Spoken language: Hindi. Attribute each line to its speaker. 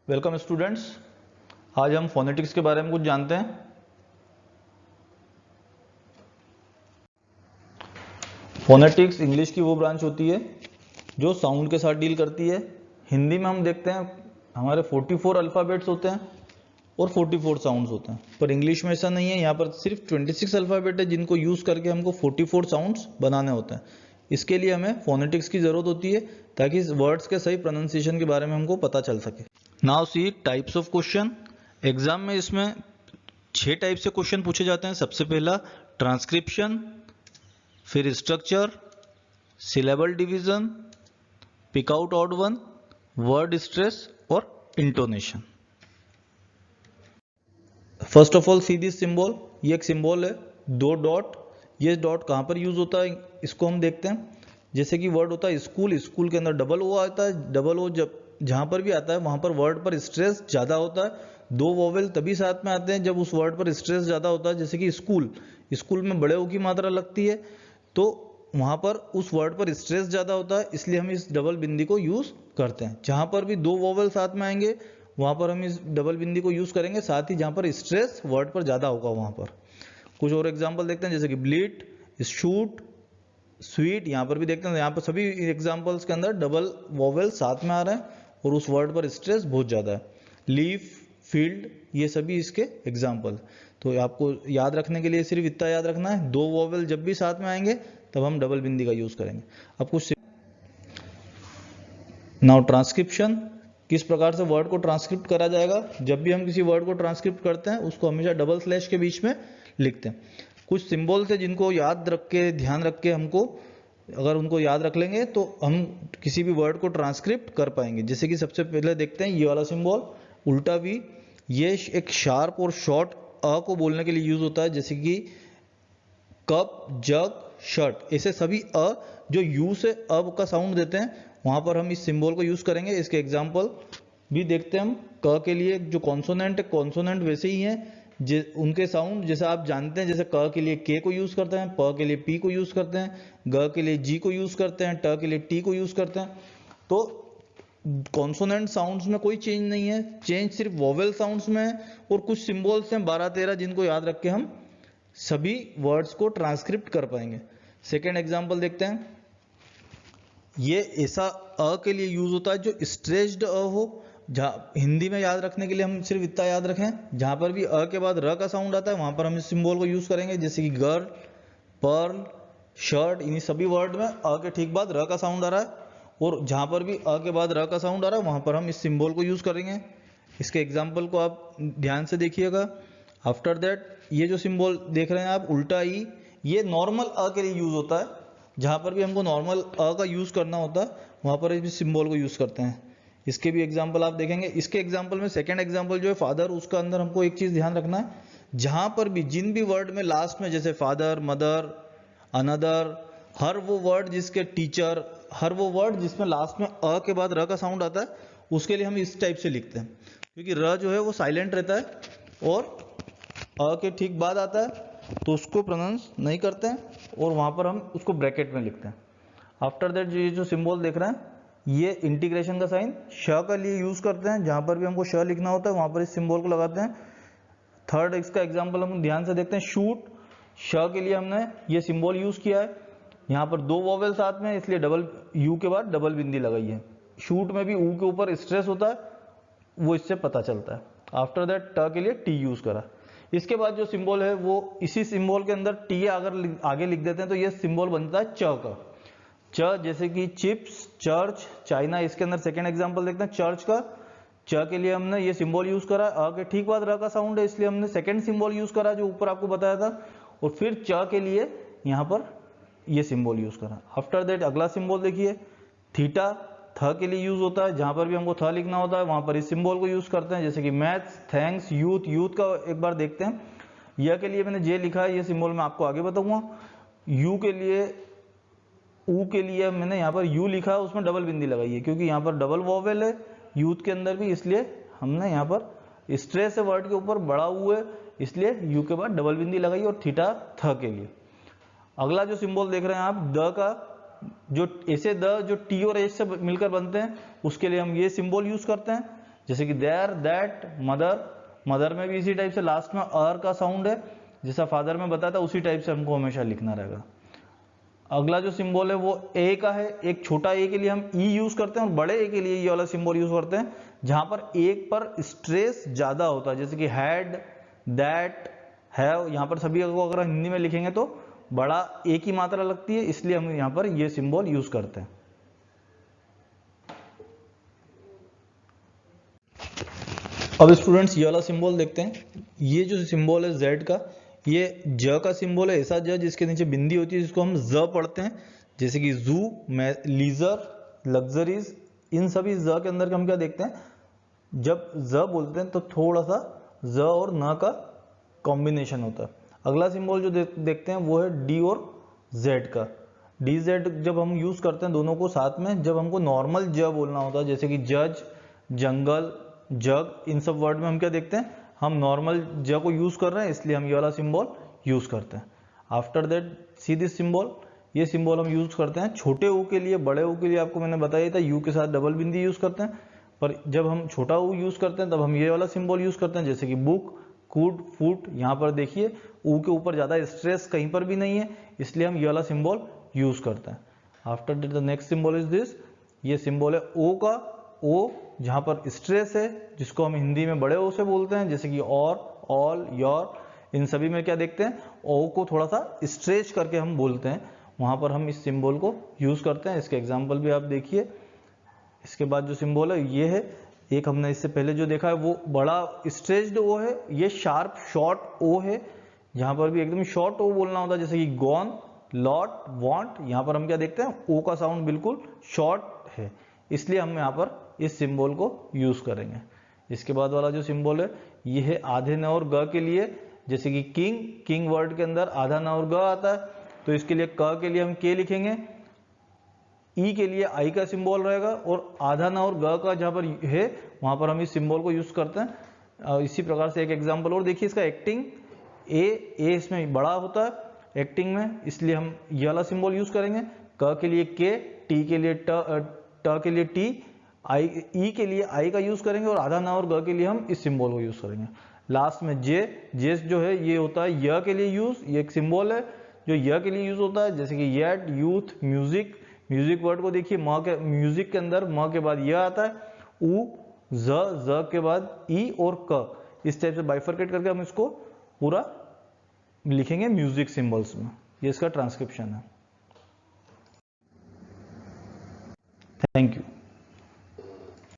Speaker 1: Welcome students. आज हम फोनेटिक्स के बारे में कुछ जानते हैं। फोनेटिक्स इंग्लिश की वो ब्रांच होती है जो साउंड के साथ डील करती है। हिंदी में हम देखते हैं हमारे 44 अल्फ़ाबेट्स होते हैं और 44 साउंड्स होते हैं, पर इंग्लिश में ऐसा नहीं है। यहाँ पर सिर्फ 26 अल्फ़ाबेट है जिनको यूज़ करके हमको 44 साउंड्स बनाने होते हैं। इसके लिए हमें फोनेटिक्स की ज़रूरत होती है ताकि इस वर्ड्स के सही प्रोनाउंसिएशन के बारे में हमको पता चल सके। Now see types of question. Exam में इसमें 6 टाइप से क्वेश्चन पूछे जाते हैं। सबसे पहला ट्रांसक्रिप्शन, फिर structure, syllable division, pick out odd one, word stress और intonation. First of all see this symbol. ये एक सिंबल है, 2 डॉट। ये डॉट कहाँ पर यूज होता है इसको हम देखते हैं। जैसे कि वर्ड होता है स्कूल, स्कूल के अंदर डबल ओ आता है। डबल ओ जब जहाँ पर भी आता है वहाँ पर वर्ड पर स्ट्रेस ज़्यादा होता है। 2 वोवेल तभी साथ में आते हैं जब उस वर्ड पर स्ट्रेस ज़्यादा होता है। जैसे कि स्कूल, स्कूल में बड़े ओ की मात्रा लगती है तो वहाँ पर उस वर्ड पर स्ट्रेस ज़्यादा होता है, इसलिए हम इस डबल बिंदी को यूज़ करते हैं। जहाँ पर भी 2 वोवेल साथ में आएंगे वहाँ पर हम इस डबल बिंदी को यूज़ करेंगे, साथ ही जहाँ पर स्ट्रेस वर्ड पर ज़्यादा होगा वहाँ पर। कुछ और एग्जाम्पल देखते हैं, जैसे कि ब्लीड, शूट, स्वीट। यहाँ पर भी देखते हैं, यहाँ पर सभी एग्जाम्पल्स के अंदर डबल वोवेल साथ में आ रहे हैं और उस वर्ड पर स्ट्रेस बहुत ज़्यादा है। लीफ, फील्ड, ये सभी इसके एग्जाम्पल। तो आपको याद रखने के लिए सिर्फ इतना याद रखना है, 2 वोवेल जब भी साथ में आएंगे तब हम डबल बिंदी का यूज़ करेंगे। अब कुछ नाउ ट्रांसक्रिप्शन, किस प्रकार से वर्ड को ट्रांसक्रिप्ट करा जाएगा। जब भी हम किसी वर्ड को ट्रांसक्रिप्ट करते हैं उसको हमेशा डबल स्लैश के बीच में लिखते हैं। कुछ सिंबल्स है जिनको याद रख के, ध्यान रख के हमको, अगर उनको याद रख लेंगे तो हम किसी भी वर्ड को ट्रांसक्रिप्ट कर पाएंगे। जैसे कि सबसे पहले देखते हैं ये वाला सिंबल उल्टा वी। ये एक शार्प और शॉर्ट अ को बोलने के लिए यूज होता है, जैसे कि कप, जग, शर्ट। ऐसे सभी अ जो यू से अब का साउंड देते हैं वहां पर हम इस सिंबल को यूज करेंगे। इसके एग्जाम्पल भी देखते हैं हम। क के लिए जो कॉन्सोनेंट है, कॉन्सोनेंट वैसे ही हैं उनके साउंड जैसे आप जानते हैं। जैसे क के लिए के को यूज करते हैं, प के लिए पी को यूज करते हैं, ग के लिए जी को यूज करते हैं, ट के लिए टी को यूज करते हैं। तो कॉन्सोनेंट साउंड्स में कोई चेंज नहीं है, चेंज सिर्फ वोवेल साउंड्स में है। और कुछ सिंबल्स हैं 12-13 जिनको याद रख के हम सभी वर्ड्स को ट्रांसक्रिप्ट कर पाएंगे। सेकेंड एग्जाम्पल देखते हैं। ये ऐसा अ के लिए यूज होता है जो स्ट्रेच्ड अ हो। जहाँ हिंदी में याद रखने के लिए हम सिर्फ इतना याद रखें, जहां पर भी अ के बाद र का साउंड आता है वहां पर हम इस सिंबल को यूज करेंगे। जैसे कि गर्ल, पर्ल, शर्ट, इन्हीं सभी वर्ड में अ के ठीक बाद र का साउंड आ रहा है और जहां पर भी अ के बाद र का साउंड आ रहा है वहां पर हम इस सिंबल को यूज करेंगे। इसके एग्जाम्पल को आप ध्यान से देखिएगा। आफ्टर दैट ये जो सिंबल देख रहे हैं आप उल्टा ई, ये नॉर्मल अ के लिए यूज होता है। जहां पर भी हमको नॉर्मल अ का यूज करना होता है वहां पर इस सिंबल को यूज करते हैं। इसके भी एग्जाम्पल आप देखेंगे। इसके एग्जाम्पल में सेकंड एग्जाम्पल जो है फादर, उसका अंदर हमको एक चीज ध्यान रखना है, जहां पर भी जिन भी वर्ड में लास्ट में जैसे फादर, मदर, अनदर, हर वो वर्ड जिसके टीचर, हर वो वर्ड जिसमें लास्ट में अ के बाद र का साउंड आता है उसके लिए हम इस टाइप से लिखते हैं। क्योंकि र जो है वो साइलेंट रहता है और अ के ठीक बाद आता है तो उसको प्रोनाउंस नहीं करते हैं और वहां पर हम उसको ब्रैकेट में लिखते हैं। आफ्टर दैट ये जो सिंबल देख रहे हैं ये इंटीग्रेशन का साइन श के लिए यूज करते हैं। जहां पर भी हमको श लिखना होता है वहां पर इस सिंबल को लगाते हैं। थर्ड इसका एग्जांपल हम ध्यान से देखते हैं। शूट, श के लिए हमने ये सिंबल यूज किया है। यहाँ पर 2 वोवेल साथ में इसलिए डबल यू के बाद डबल बिंदी लगाई है। शूट में भी ऊ के ऊपर स्ट्रेस होता है, वो इससे पता चलता है। आफ्टर दैट ट के लिए टी यूज करा। इसके बाद जो सिंबल है वो इसी सिंबल के अंदर टी अगर आगे लिख देते हैं तो ये सिंबल बनता है च का। च जैसे कि चिप्स, चर्च, चाइना। इसके अंदर सेकेंड एग्जांपल देखते हैं चर्च का। च के लिए हमने ये सिंबल यूज करा, अ के ठीक बाद र का साउंड है इसलिए हमने सेकेंड सिंबल यूज करा जो ऊपर आपको बताया था। और फिर च के लिए यहाँ पर ये सिंबल यूज करा। आफ्टर दैट अगला सिंबल देखिए थीटा, थ के लिए यूज होता है। जहां पर भी हमको थ लिखना होता है वहां पर इस सिंबल को यूज करते हैं। जैसे कि मैथ्स, थैंक्स, यूथ। यूथ का एक बार देखते हैं। य के लिए मैंने जे लिखा है, ये सिंबल मैं आपको आगे बताऊंगा। यू के लिए, ऊ के लिए मैंने यहाँ पर यू लिखा है, उसमें डबल बिंदी लगाई है क्योंकि यहाँ पर डबल वोवेल है यूथ के अंदर भी, इसलिए हमने यहाँ पर स्ट्रेस है वर्ड के ऊपर, बड़ा ऊ है इसलिए यू के बाद डबल बिंदी लगाई। और थीटा थ के लिए। अगला जो सिंबल देख रहे हैं आप द का, जो ऐसे द जो टी और एच से मिलकर बनते हैं उसके लिए हम ये सिंबल यूज करते हैं। जैसे कि देयर, दैट, मदर, मदर में भी इसी टाइप से लास्ट में अर का साउंड है, जैसा फादर में बताया था उसी टाइप से हमको हमेशा लिखना रहेगा। अगला जो सिंबल है वो ए का है। एक छोटा ए के लिए हम ई यूज करते हैं और बड़े ए के लिए ये वाला सिंबल यूज करते हैं जहां पर एक पर स्ट्रेस ज्यादा होता है, जैसे कि हैड, दैट, हैव। यहाँ पर सभी को अगर हिंदी में लिखेंगे तो बड़ा ए की मात्रा लगती है, इसलिए हम यहाँ पर ये सिंबल यूज करते हैं। अब स्टूडेंट्स ये वाला सिंबल देखते हैं। ये जो सिंबल है जेड का, ये ज का सिंबल है, ऐसा ज जिसके नीचे बिंदी होती है जिसको हम ज पढ़ते हैं, जैसे कि जू, लीजर, लग्जरीज। इन सभी ज के अंदर हम क्या देखते हैं, जब ज बोलते हैं तो थोड़ा सा ज और न का कॉम्बिनेशन होता है। अगला सिंबल जो देखते हैं वो है डी और जेड का। डी जेड जब हम यूज करते हैं दोनों को साथ में, जब हमको नॉर्मल ज बोलना होता है, जैसे कि जज, जंगल, जग, इन सब वर्ड में हम क्या देखते हैं, हम नॉर्मल ज को यूज कर रहे हैं, इसलिए हम ये वाला सिंबल यूज करते हैं। After that C this symbol, ये सिंबल हम यूज करते हैं छोटे ऊ के लिए। बड़े ऊ के लिए आपको मैंने बताया था यू के साथ डबल बिंदी यूज करते हैं, पर जब हम छोटा ऊ यूज करते हैं तब हम ये वाला सिंबल यूज करते हैं, जैसे कि बुक, कुड, फुट। यहाँ पर देखिए ऊ के ऊपर ज्यादा स्ट्रेस कहीं पर भी नहीं है, इसलिए हम ये वाला सिंबल यूज करते हैं। After that the next symbol is this, ये सिंबल है ओ का। ओ जहां पर स्ट्रेस है, जिसको हम हिंदी में बड़े ओ से बोलते हैं, जैसे कि और, ऑल, योर। इन सभी में क्या देखते हैं, ओ को थोड़ा सा स्ट्रेच करके हम बोलते हैं, वहां पर हम इस सिंबल को यूज करते हैं। इसके एग्जाम्पल भी आप देखिए। इसके बाद जो सिंबल है ये है, एक हमने इससे पहले जो देखा है वो बड़ा स्ट्रेच्ड ओ है, ये शार्प शॉर्ट ओ है, जहां पर भी एकदम शॉर्ट ओ बोलना होता है, जैसे कि गॉन, लॉट, वांट। यहाँ पर हम क्या देखते हैं, ओ का साउंड बिल्कुल शॉर्ट है, इसलिए हम यहाँ पर इस सिंबल को यूज करेंगे। इसके बाद वाला जो सिंबल है ये है आधे न और ग के लिए, जैसे कि किंग, किंग वर्ड के अंदर आधा न और ग आता है, तो इसके लिए क के लिए हम के लिखेंगे, ई के लिए आई का सिंबल रहेगा, और आधा न और ग का जहां पर है वहां पर हम इस सिंबल को यूज करते हैं। इसी प्रकार से एक एग्जांपल और देखिए इसका, एक्टिंग, ए इसमें बड़ा होता है एक्टिंग में, इसलिए हम ये वाला सिंबल यूज करेंगे। क के लिए के, टी के लिए ट के लिए टी, आई, ई के लिए आई का यूज करेंगे, और आधा ना और ग के लिए हम इस सिंबल को यूज करेंगे। लास्ट में जे, जेस जो है ये होता है य के लिए यूज, ये एक सिंबल है जो य के लिए यूज होता है, जैसे कि yet, youth, music. Music world को देखिए, म के म्यूजिक के अंदर म के बाद य आता है, उ, ज के बाद ई और क। इस टाइप से बाइफरकेट करके हम इसको पूरा लिखेंगे म्यूजिक सिंबल्स में। ये इसका ट्रांसक्रिप्शन है। Thank you.